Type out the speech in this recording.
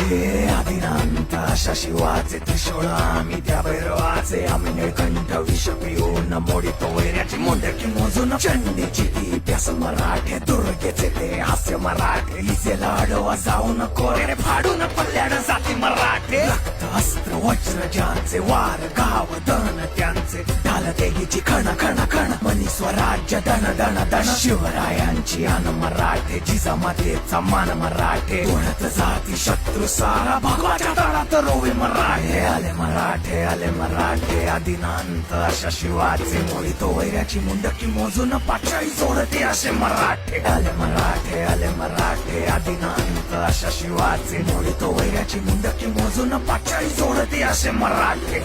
हे आदिनांत अशा शिवाचे त्रिशूळ आम्ही त्या भैरवाचे आम्ही निळकंठ विष पिऊन मोडितो वैऱ्याची मुंडकी मोजून चंडीची ती प्यास मराठे दुर्गेचे ते हास्य मराठे हिसेला आडवा जाऊन कोरे फाडून पल्ल्याड जाती मराठे रक्त अस्त्र वज्र ज्यांचे वार गाव दन त्यांचे ढाल देगीची खण खण खण मनी स्वराज्य दण दण दण शिवरायांची अन मराठे जिजामातेचा मान मराठे तोडत जाती शत्रू सारा भगवाच्या तळात रोवे मराठे आले मराठे आदिनांत अशा शिवाचे मोडितो वैऱ्याची मुंडकी मोजून पाचाळी जोडते असे मराठे आले मराठे आदिनांत अशा शिवाचे मोडितो वैऱ्याची मुंडकी मोजून पाचाळी जोडते असे मराठे